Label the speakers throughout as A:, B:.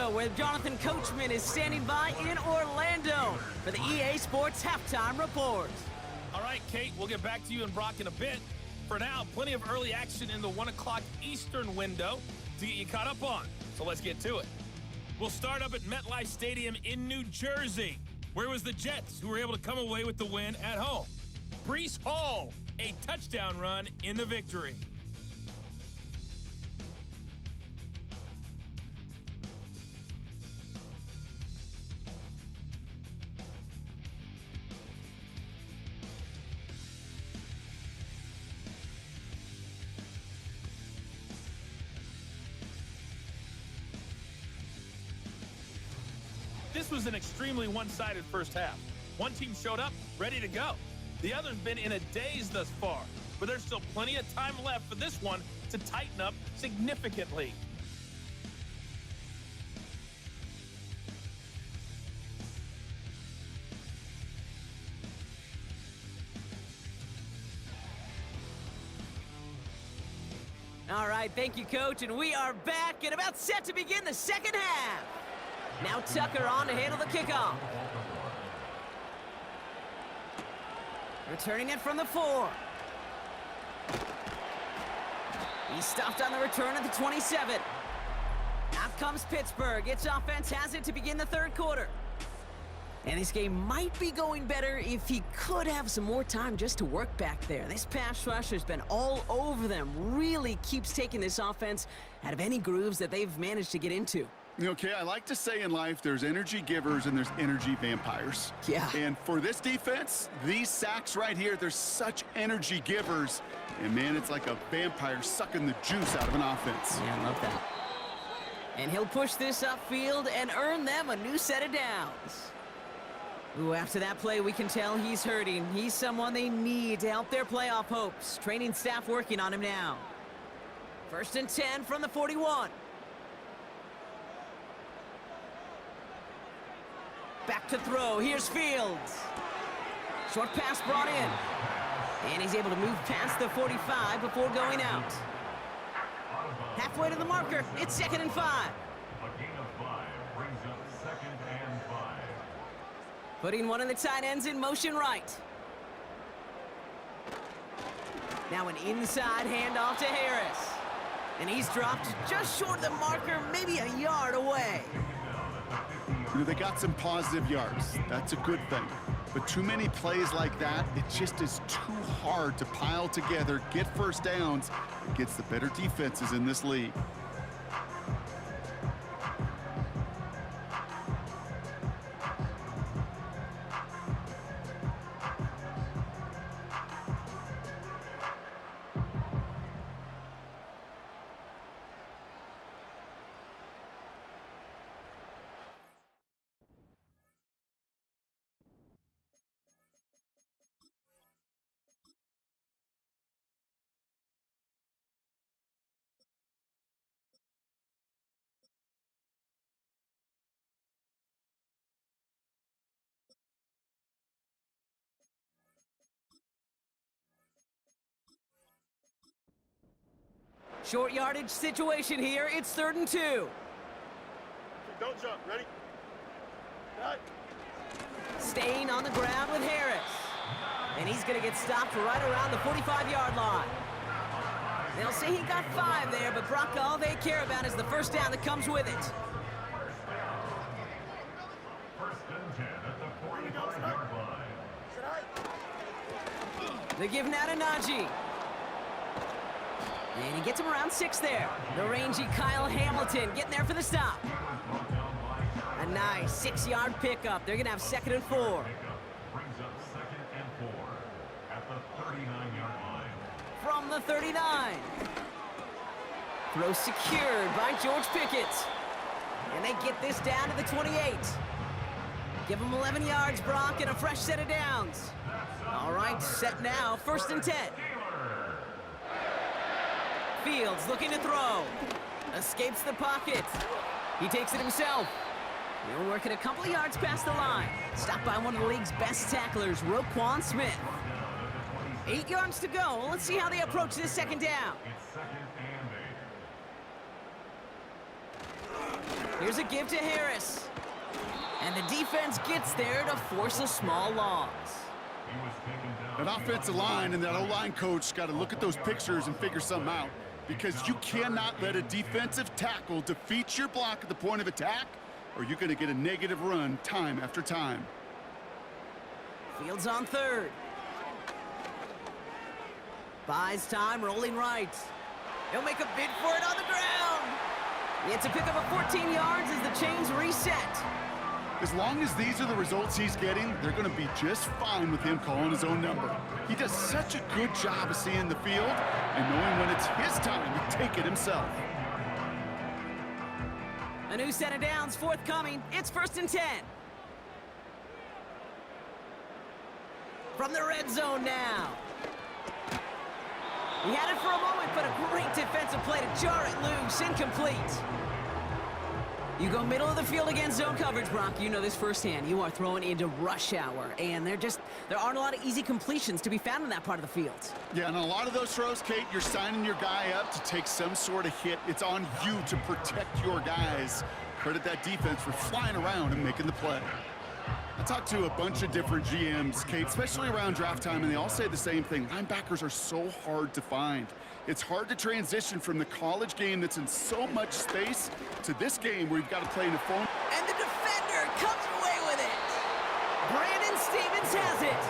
A: Florida, where Jonathan Coachman is standing by in Orlando for the EA Sports Halftime Report.
B: All right, Kate, we'll get back to you and Brock in a bit. For now, plenty of early action in the 1 o'clock Eastern window to get you caught up on. So let's get to it. We'll start up at MetLife Stadium in New Jersey, where it was the Jets who were able to come away with the win at home. Breece Hall, a touchdown run in the victory. This was an extremely one-sided first half. One team showed up, ready to go. The other's been in a daze thus far, but there's still plenty of time left for this one to tighten up significantly.
A: All right, thank you, Coach, and we are back and about set to begin the second half. Now Tucker on to handle the kickoff. Returning it from the 4. He's stopped on the return at the 27. Out comes Pittsburgh. Its offense has it to begin the third quarter. And this game might be going better if he could have some more time just to work back there. This pass rush has been all over them. Really keeps taking this offense out of any grooves that they've managed to get into.
C: Okay, I like to say in life there's energy givers and there's energy vampires.
A: Yeah.
C: And for this defense, these sacks right here, they're such energy givers. And man, it's like a vampire sucking the juice out of an offense.
A: Yeah, I love that. And he'll push this upfield and earn them a new set of downs. Ooh, after that play, we can tell he's hurting. He's someone they need to help their playoff hopes. Training staff working on him now. 1st and 10 from the 41. Back to throw. Here's Fields. Short pass brought in. And he's able to move past the 45 before going out. Halfway to the marker. It's 2nd and 5.
D: A gain of 5 brings up 2nd and 5.
A: Putting one of the tight ends in motion right. Now an inside handoff to Harris. And he's dropped just short of the marker, maybe a yard away.
C: You know, they got some positive yards. That's a good thing. But too many plays like that, it just is too hard to pile together, get first downs against the better defenses in this league.
A: Short yardage situation here. It's 3rd and 2.
E: Don't jump. Ready? Right.
A: Staying on the ground with Harris. And he's going to get stopped right around the 45-yard line. They'll say he got 5 there, but Brock, all they care about is the first down that comes with it.
D: 1st and 10 at the 45-yard line.
A: They give now to Najee. And he gets him around 6 there. The rangy Kyle Hamilton getting there for the stop. A nice 6-yard pickup. They're going to have 2nd and 4.
D: Brings up 2nd and 4 at the 39-yard line.
A: From the 39. Throw secured by George Pickett. And they get this down to the 28. Give them 11 yards, Brock, and a fresh set of downs. All right, set now, 1st and 10. Fields looking to throw. Escapes the pocket. He takes it himself. He'll work it a couple of yards past the line. Stopped by one of the league's best tacklers, Roquan Smith. 8 yards to go. Let's see how they approach this 2nd down.
D: It's 2nd and
A: Here's a give to Harris. And the defense gets there to force a small loss.
D: He was taken down.
C: That offensive line and that O-line coach got to look at those pictures and figure something out, because you cannot let a defensive tackle defeat your block at the point of attack, or you're going to get a negative run time after time.
A: Fields on third. Buys time, rolling right. He'll make a bid for it on the ground. It's a pickup of 14 yards as the chains reset.
C: As long as these are the results he's getting, they're going to be just fine with him calling his own number. He does such a good job of seeing the field and knowing when it's his time to take it himself.
A: A new set of downs forthcoming. It's 1st and 10. From the red zone now. He had it for a moment, but a great defensive play to jar it loose. Incomplete. You go middle of the field against zone coverage, Brock. You know this firsthand. You are throwing into rush hour, and there aren't a lot of easy completions to be found in that part of the field.
C: Yeah, and a lot of those throws, Kate, you're signing your guy up to take some sort of hit. It's on you to protect your guys. Credit that defense for flying around and making the play. I talked to a bunch of different GMs, Kate, especially around draft time, and they all say the same thing. Linebackers are so hard to find. It's hard to transition from the college game that's in so much space to this game where you've got to play in a phone.
A: And the defender comes away with it. Brandon Stevens has it.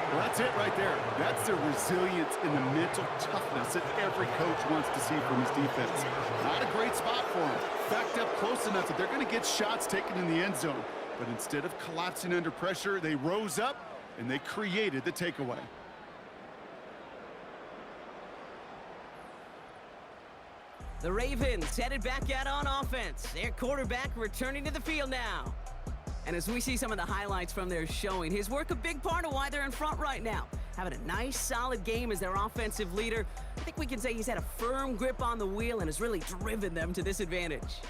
C: Well, that's it right there. That's the resilience and the mental toughness that every coach wants to see from his defense. Not a great spot for him. Backed up close enough that they're going to get shots taken in the end zone. But instead of collapsing under pressure, they rose up and they created the takeaway.
A: The Ravens headed back out on offense. Their quarterback returning to the field now. And as we see some of the highlights from their showing, his work a big part of why they're in front right now. Having a nice, solid game as their offensive leader. I think we can say he's had a firm grip on the wheel and has really driven them to this advantage.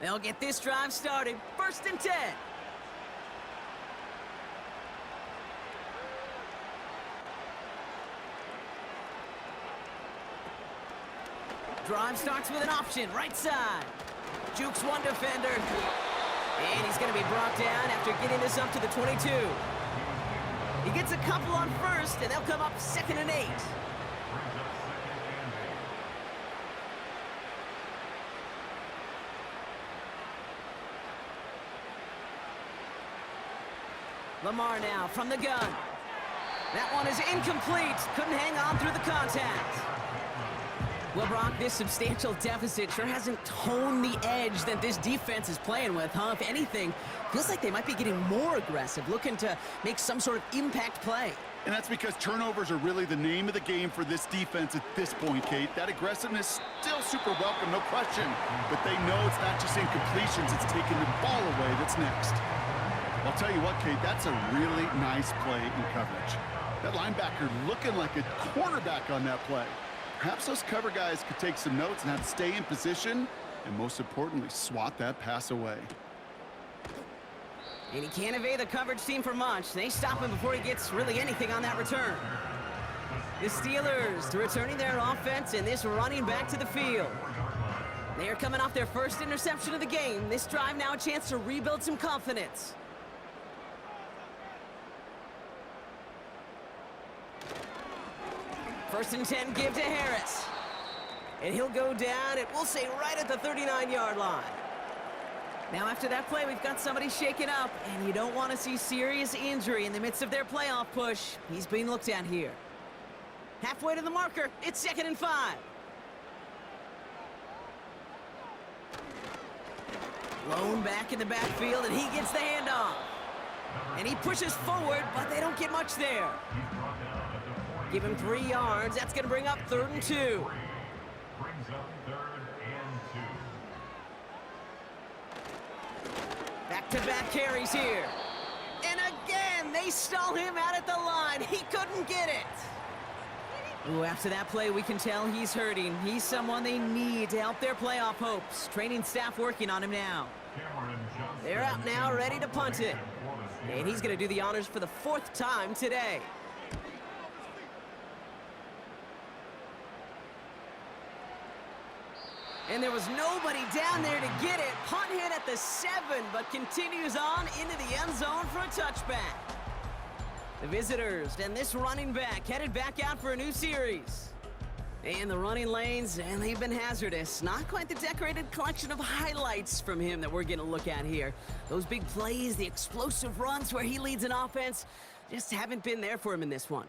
A: They'll get this drive started. 1st and 10. Drive starts with an option, right side. Jukes one defender. And he's going to be brought down after getting this up to the 22. He gets a couple on first, and they'll come up 2nd and 8. Lamar now from the gun. That one is incomplete. Couldn't hang on through the contact. Well, Brock, this substantial deficit sure hasn't toned the edge that this defense is playing with, huh? If anything, feels like they might be getting more aggressive, looking to make some sort of impact play.
C: And that's because turnovers are really the name of the game for this defense at this point, Kate. That aggressiveness still super welcome, no question. But they know it's not just incompletions, it's taking the ball away that's next. I'll tell you what, Kate, that's a really nice play in coverage. That linebacker looking like a quarterback on that play. Perhaps those cover guys could take some notes on how to stay in position and, most importantly, swat that pass away.
A: And he can't evade the coverage team for much. They stop him before he gets really anything on that return. The Steelers returning their offense and this running back to the field. They are coming off their first interception of the game. This drive now a chance to rebuild some confidence. First and 10, give to Harris. And he'll go down, and we'll say right at the 39-yard line. Now after that play, we've got somebody shaken up, and you don't want to see serious injury in the midst of their playoff push. He's being looked at here. Halfway to the marker, it's 2nd and 5. Lone back in the backfield, and he gets the handoff. And he pushes forward, but they don't get much there. Give him 3 yards. That's going to bring up 3rd and 2.
D: Brings up 3rd and 2.
A: Back-to-back carries here. And again, they stall him out at the line. He couldn't get it. Ooh, after that play, we can tell he's hurting. He's someone they need to help their playoff hopes. Training staff working on him now. They're out now, ready to punt it. And he's going to do the honors for the 4th time today. And there was nobody down there to get it. Punt hit at the 7, but continues on into the end zone for a touchback. The visitors and this running back headed back out for a new series. And the running lanes, and they've been hazardous. Not quite the decorated collection of highlights from him that we're going to look at here. Those big plays, the explosive runs where he leads an offense, just haven't been there for him in this one.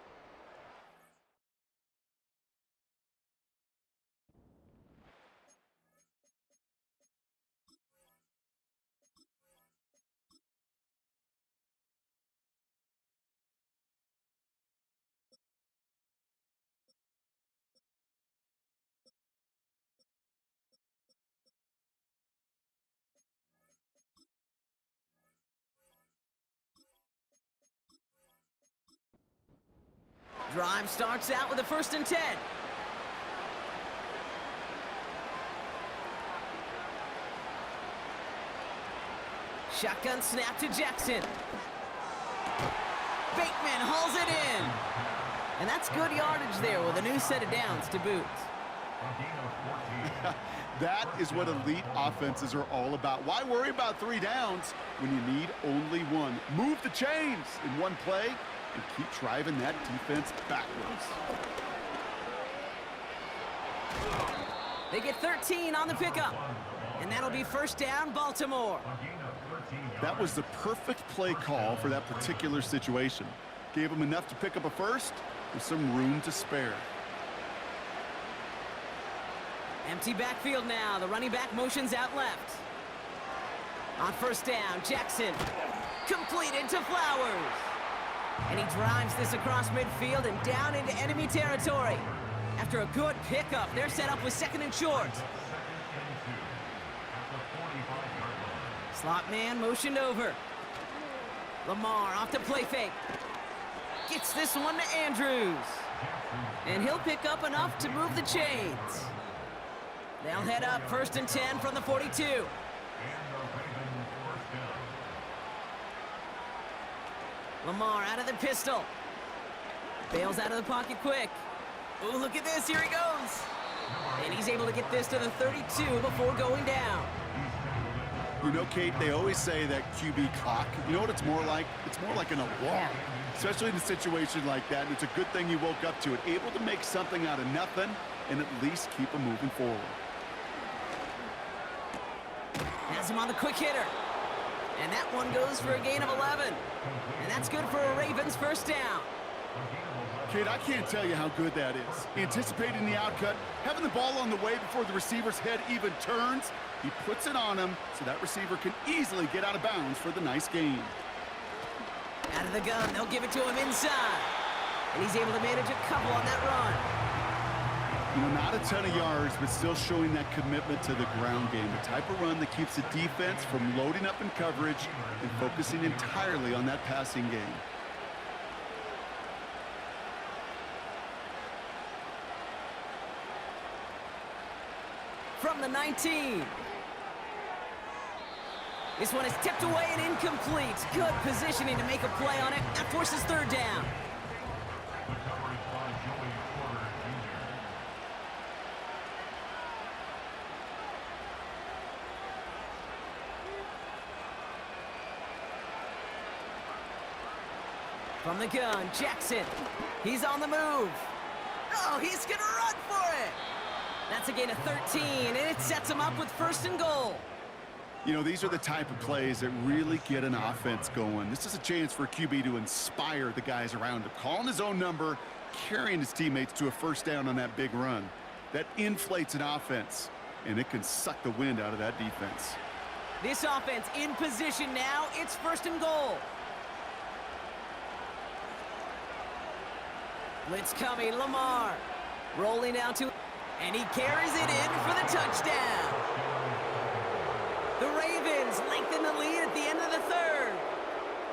A: Drive starts out with a 1st and 10. Shotgun snap to Jackson. Bateman hauls it in. And that's good yardage there with a new set of downs to boot.
C: That is what elite offenses are all about. Why worry about 3 downs when you need only 1? Move the chains in one play and keep driving that defense backwards.
A: They get 13 on the pickup. And that'll be 1st down, Baltimore.
C: That was the perfect play call for that particular situation. Gave them enough to pick up a 1st with some room to spare.
A: Empty backfield now. The running back motions out left. On 1st down, Jackson. Completed to Flowers. And he drives this across midfield and down into enemy territory. After a good pickup, they're set up with 2nd and short. Slot man motioned over. Lamar off the play fake. Gets this one to Andrews. And he'll pick up enough to move the chains. They'll head up 1st and 10 from the 42. Lamar out of the pistol. Bails out of the pocket quick. Oh, look at this. Here he goes. And he's able to get this to the 32 before going down.
C: You know, Kate, they always say that QB clock, you know what it's more like? It's more like an alarm, especially in a situation like that. And it's a good thing you woke up to it, able to make something out of nothing and at least keep them moving forward.
A: Has him on the quick hitter. And that one goes for a gain of 11. And that's good for a Ravens 1st down.
C: Kate, I can't tell you how good that is. Anticipating the outcut, having the ball on the way before the receiver's head even turns, he puts it on him so that receiver can easily get out of bounds for the nice gain.
A: Out of the gun, they'll give it to him inside. And he's able to manage a couple on that run.
C: You know, not a ton of yards, but still showing that commitment to the ground game. The type of run that keeps the defense from loading up in coverage and focusing entirely on that passing game.
A: From the 19. This one is tipped away and incomplete. Good positioning to make a play on it. That forces 3rd down. From the gun, Jackson. He's on the move. Oh, he's gonna run for it. That's a gain of 13, and it sets him up with 1st and goal.
C: You know, these are the type of plays that really get an offense going. This is a chance for a QB to inspire the guys around him. Calling his own number, carrying his teammates to a 1st down on that big run. That inflates an offense, and it can suck the wind out of that defense.
A: This offense in position now. It's 1st and goal. Blitz coming, Lamar. Rolling down to, and he carries it in for the touchdown. The Ravens lengthen the lead at the end of the 3rd.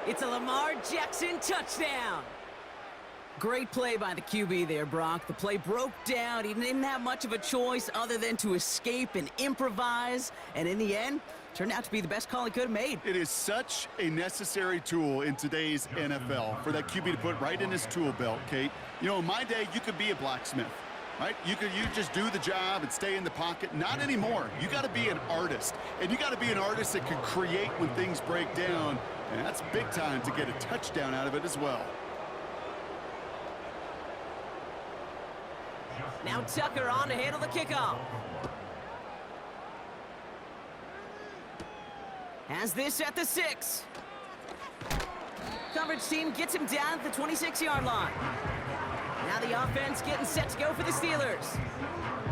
A: It's a Lamar Jackson touchdown. Great play by the QB there, Brock. The play broke down. He didn't have much of a choice other than to escape and improvise. And in the end, turned out to be the best call he could have made.
C: It is such a necessary tool in today's NFL for that QB to put right in his tool belt, Kate. You know, in my day, you could be a blacksmith. right? You just do the job and stay in the pocket. Not anymore. You got to be an artist, and you got to be an artist that can create when things break down, and that's big time to get a touchdown out of it as well.
A: Now Tucker on to handle the kickoff. Has this at the 6. Coverage team gets him down at the 26-yard line. Now the offense getting set to go for the Steelers.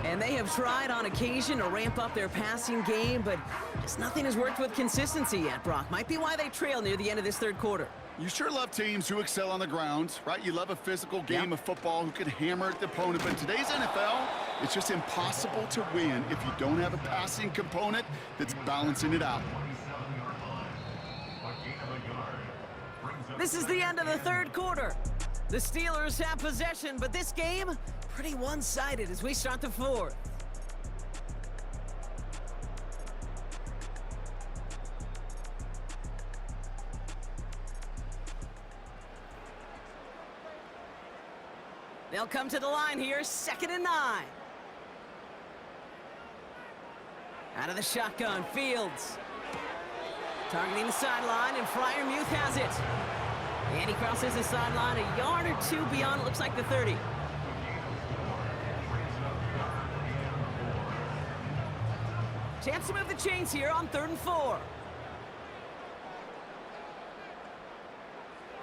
A: And they have tried on occasion to ramp up their passing game, but just nothing has worked with consistency yet, Brock. Might be why they trail near the end of this third quarter.
C: You sure love teams who excel on the ground, right? You love a physical game of football who can hammer at the opponent. But in today's NFL, it's just impossible to win if you don't have a passing component that's balancing it out.
A: This is the end of the third quarter. The Steelers have possession, but this game, pretty one-sided as we start the fourth. They'll come to the line here, 2nd and 9. Out of the shotgun, Fields. Targeting the sideline, and Freiermuth has it. And he crosses the sideline a yard or two beyond, it looks like the 30. Chance to move the chains here on 3rd and 4.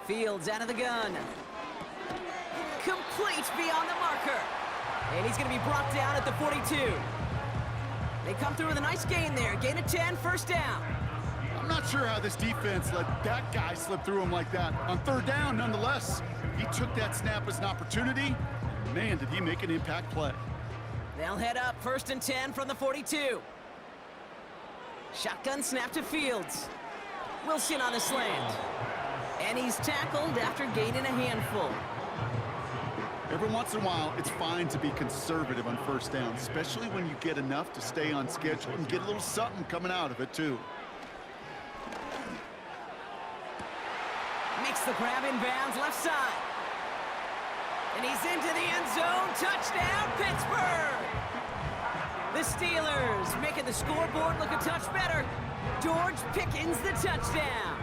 A: Fields out of the gun. Complete beyond the marker. And he's going to be brought down at the 42. They come through with a nice gain there. Gain of 10, first down.
C: I'm not sure how this defense let that guy slip through him like that. On 3rd down, nonetheless, he took that snap as an opportunity. Man, did he make an impact play.
A: They'll head up 1st and 10 from the 42. Shotgun snap to Fields. Wilson on the slant. And he's tackled after gaining a handful.
C: Every once in a while, it's fine to be conservative on 1st down, especially when you get enough to stay on schedule and get a little something coming out of it, too.
A: Makes the grab in bounds left side. And he's into the end zone. Touchdown, Pittsburgh! The Steelers making the scoreboard look a touch better. George Pickens the touchdown.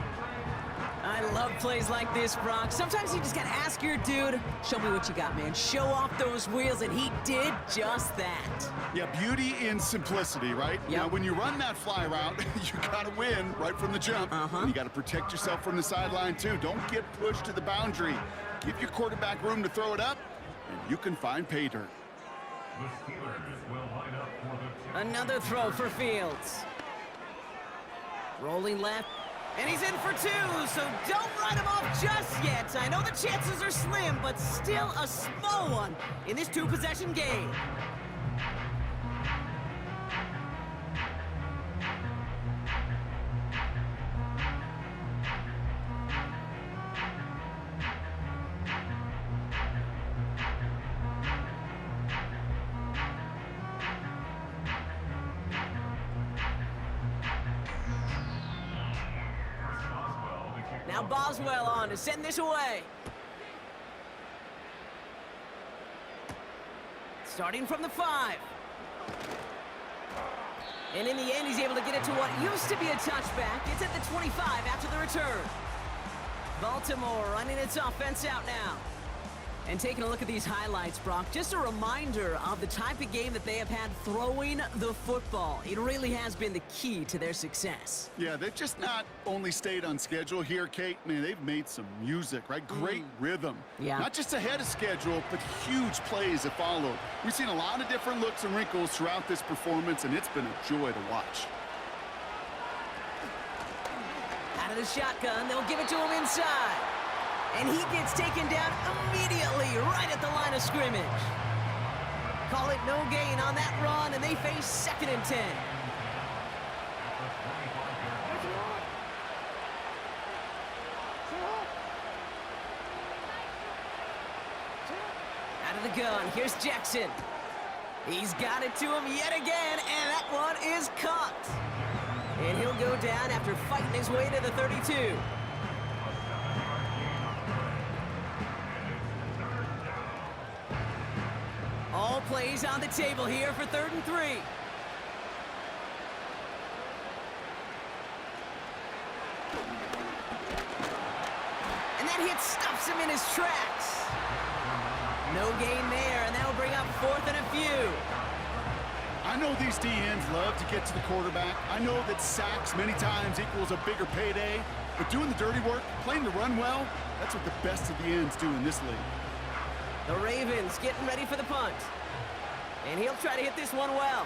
A: I love plays like this, Brock. Sometimes you just gotta ask your dude, show me what you got, man. Show off those wheels, and he did just that.
C: Yeah, beauty in simplicity, right?
A: Yep.
C: Now, when you run that fly route, you gotta win right from the jump. And you gotta protect yourself from the sideline, too. Don't get pushed to the boundary. Give your quarterback room to throw it up, and you can find pay dirt.
D: The Steelers will line up for the
A: Another throw for Fields. Rolling left. And he's in for 2, so don't write him off just yet. I know the chances are slim, but still a small one in this 2-possession game. Now Boswell on to send this away. Starting from the 5. And in the end, he's able to get it to what used to be a touchback. It's at the 25 after the return. Baltimore running its offense out now. And taking a look at these highlights, Brock, just a reminder of the type of game that they have had throwing the football. It really has been the key to their success.
C: Yeah, they've just not only stayed on schedule here, Kate. Man, they've made some music, right? Great rhythm.
A: Yeah.
C: Not just ahead of schedule, but huge plays that followed. We've seen a lot of different looks and wrinkles throughout this performance, and it's been a joy to watch.
A: Out of the shotgun, they'll give it to him inside. And he gets taken down immediately right at the line of scrimmage. Call it no gain on that run, and they face 2nd and 10. Out of the gun, here's Jackson. He's got it to him yet again, and that one is caught. And he'll go down after fighting his way to the 32. All play plays on the table here for 3rd and 3. And that hit stops him in his tracks. No gain there, and that'll bring up 4th and a few.
C: I know these DNs love to get to the quarterback. I know that sacks many times equals a bigger payday, but doing the dirty work, playing the run well, that's what the best of the ends do in this league.
A: The Ravens getting ready for the punt. And he'll try to hit this one well.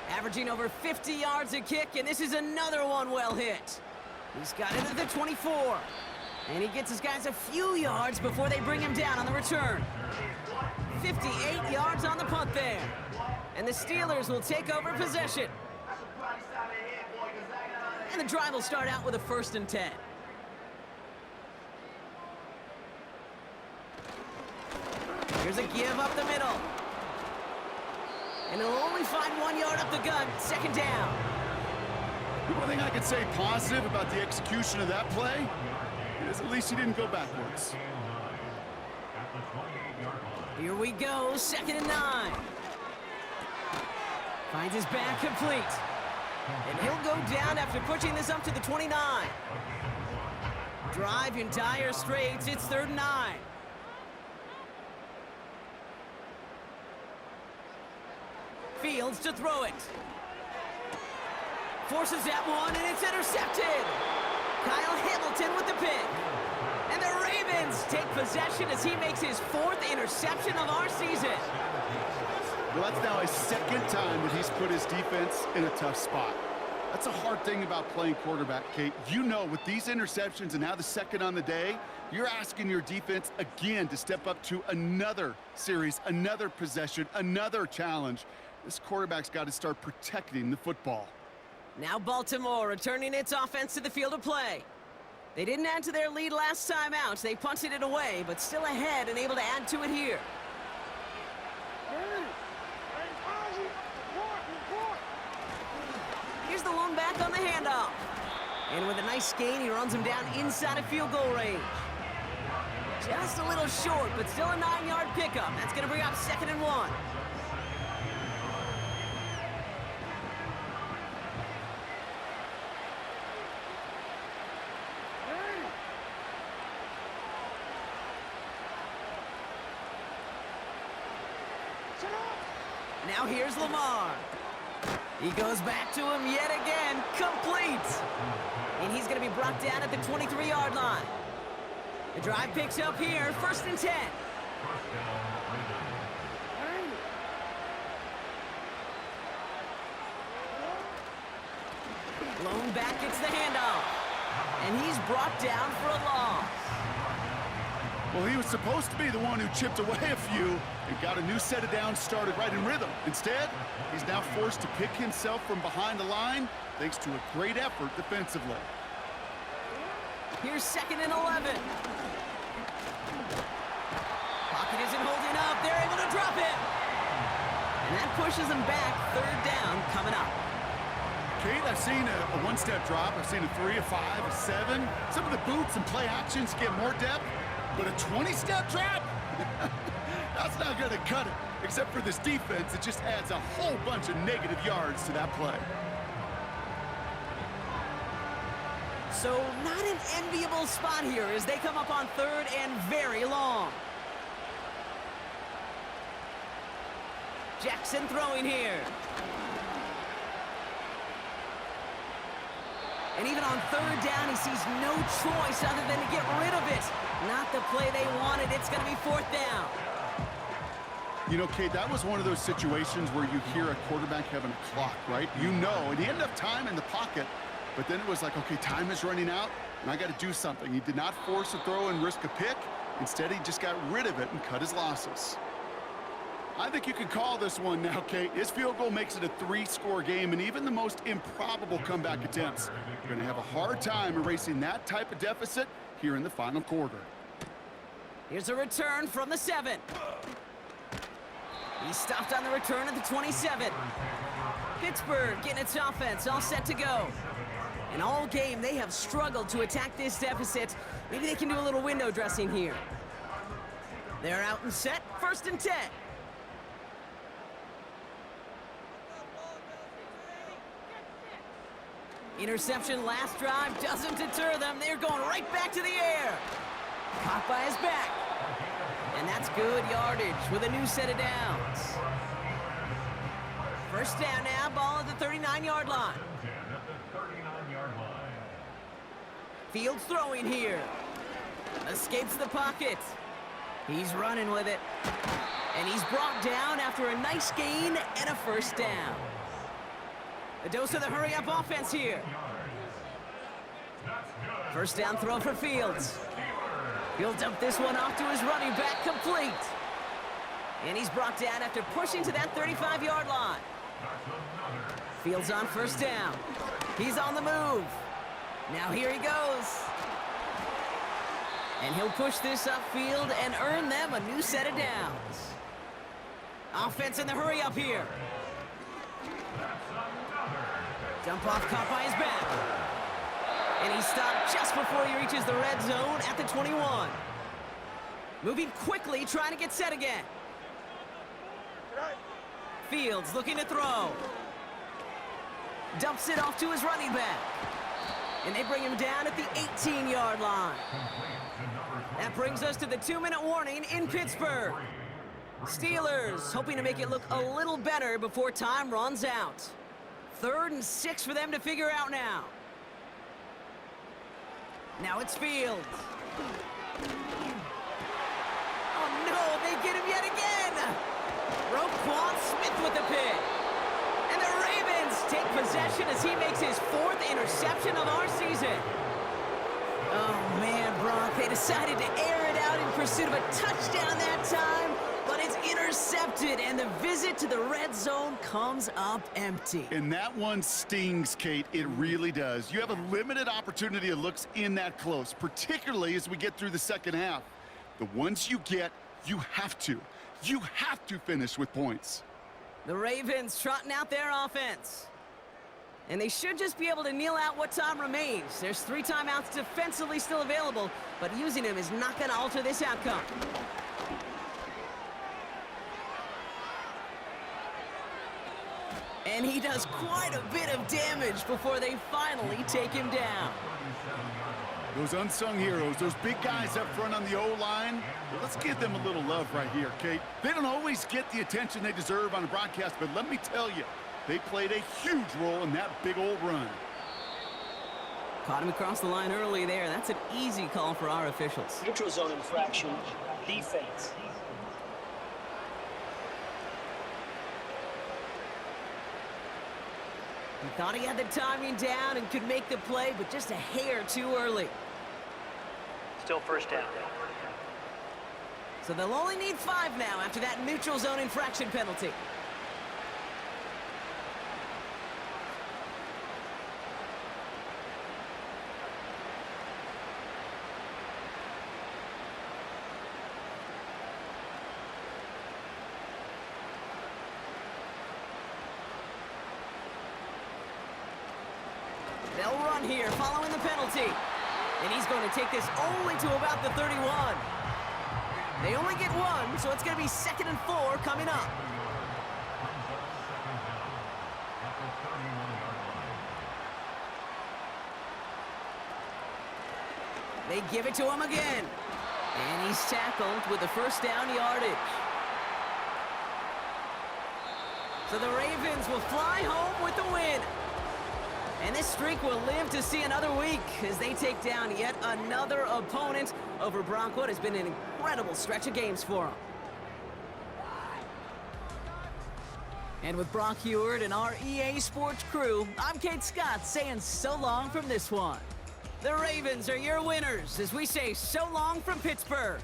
A: Averaging over 50 yards a kick, and this is another one well hit. He's got it at the 24. And he gets his guys a few yards before they bring him down on the return. 58 yards on the punt there. And the Steelers will take over possession. And the drive will start out with a 1st and 10. Here's a give up the middle. And he'll only find 1 yard up the gut, 2nd down.
C: The one thing I could say positive about the execution of that play is at least he didn't go backwards.
A: Here we go, 2nd and 9. Finds his back complete. And he'll go down after pushing this up to the 29. Drive in dire straits, it's 3rd and 9. Fields to throw it. Forces that one, and it's intercepted. Kyle Hamilton with the pick. And the Ravens take possession as he makes his 4th interception of our season.
C: Well, that's now his 2nd time that he's put his defense in a tough spot. That's a hard thing about playing quarterback, Kate. You know, with these interceptions and now the 2nd on the day, you're asking your defense again to step up to another series, another possession, another challenge. This quarterback's got to start protecting the football.
A: Now Baltimore returning its offense to the field of play. They didn't add to their lead last time out. They punted it away, but still ahead and able to add to it here. Here's the lone back on the handoff. And with a nice gain, he runs him down inside of field goal range. Just a little short, but still a 9-yard pickup. That's going to bring up 2nd and 1. Now here's Lamar. He goes back to him yet again, complete. And he's going to be brought down at the 23-yard line. The drive picks up here, 1st and 10. Lone back gets the handoff. And he's brought down for a loss.
C: Well, he was supposed to be the one who chipped away a few and got a new set of downs started right in rhythm. Instead, he's now forced to pick himself from behind the line thanks to a great effort defensively.
A: Here's 2nd and 11. Pocket isn't holding up. They're able to drop it. And that pushes them back. 3rd down coming up.
C: Kate, I've seen a one-step drop. I've seen a 3, a 5, a 7. Some of the boots and play actions get more depth. But a 20-step drop? That's not going to cut it. Except for this defense, it just adds a whole bunch of negative yards to that play.
A: So not an enviable spot here as they come up on 3rd and very long. Jackson throwing here. And even on 3rd down, he sees no choice other than to get rid of it. Not the play they wanted. It's going to be 4th down.
C: You know, Kate, that was one of those situations where you hear a quarterback having a clock, right? You know, and he had enough time in the pocket, but then it was like, okay, time is running out, and I got to do something. He did not force a throw and risk a pick. Instead, he just got rid of it and cut his losses. I think you can call this one now, Kate. His field goal makes it a 3-score game, and even the most improbable comeback attempts are going to have a hard time erasing that type of deficit here in the final quarter.
A: Here's a return from the 7. He stopped on the return at the 27. Pittsburgh getting its offense all set to go. And all game, they have struggled to attack this deficit. Maybe they can do a little window dressing here. They're out and set, 1st and 10. Interception last drive doesn't deter them. They're going right back to the air. Caught by his back. And that's good yardage with a new set of downs. 1st down now, ball at the 39-yard line. Fields throwing here. Escapes the pocket. He's running with it. And he's brought down after a nice gain and a 1st down. A dose of the hurry-up offense here. 1st down throw for Fields. He'll dump this one off to his running back, complete. And he's brought down after pushing to that 35-yard line. Fields on 1st down. He's on the move. Now here he goes. And he'll push this upfield and earn them a new set of downs. Offense in the hurry-up here. Dump off caught by his back. And he stopped just before he reaches the red zone at the 21. Moving quickly, trying to get set again. Fields looking to throw. Dumps it off to his running back. And they bring him down at the 18-yard line. That brings us to the 2-minute warning in Pittsburgh. Steelers hoping to make it look a little better before time runs out. 3rd and 6 for them to figure out now. Now it's Fields. Oh no, they get him yet again! Roquan Smith with the pick. And the Ravens take possession as he makes his 4th interception of our season. Oh man, Brock, they decided to air it out in pursuit of a touchdown that time, but it's intercepted, and the visit to the red zone comes up empty.
C: And that one stings, Kate. It really does. You have a limited opportunity of looks in that close, particularly as we get through the 2nd half. The ones you get, you have to finish with points.
A: The Ravens trotting out their offense. And they should just be able to kneel out what time remains. There's 3 timeouts defensively still available, but using them is not going to alter this outcome. And he does quite a bit of damage before they finally take him down.
C: Those unsung heroes, those big guys up front on the O-line, well, let's give them a little love right here, Kate. They don't always get the attention they deserve on a broadcast, but let me tell you, they played a huge role in that big old run.
A: Caught him across the line early there. That's an easy call for our officials.
F: Neutral zone infraction, defense.
A: He thought he had the timing down and could make the play, but just a hair too early.
F: Still 1st down.
A: So they'll only need 5 now after that neutral zone infraction penalty. They'll run here following the penalty. And he's going to take this only to about the 31. They only get 1, so it's going to be 2nd and 4 coming up. They give it to him again. And he's tackled with the 1st down yardage. So the Ravens will fly home with the win. And this streak will live to see another week as they take down yet another opponent over Brock. What has been an incredible stretch of games for them. And with Brock Huard and our EA Sports crew, I'm Kate Scott saying so long from this one. The Ravens are your winners as we say so long from Pittsburgh.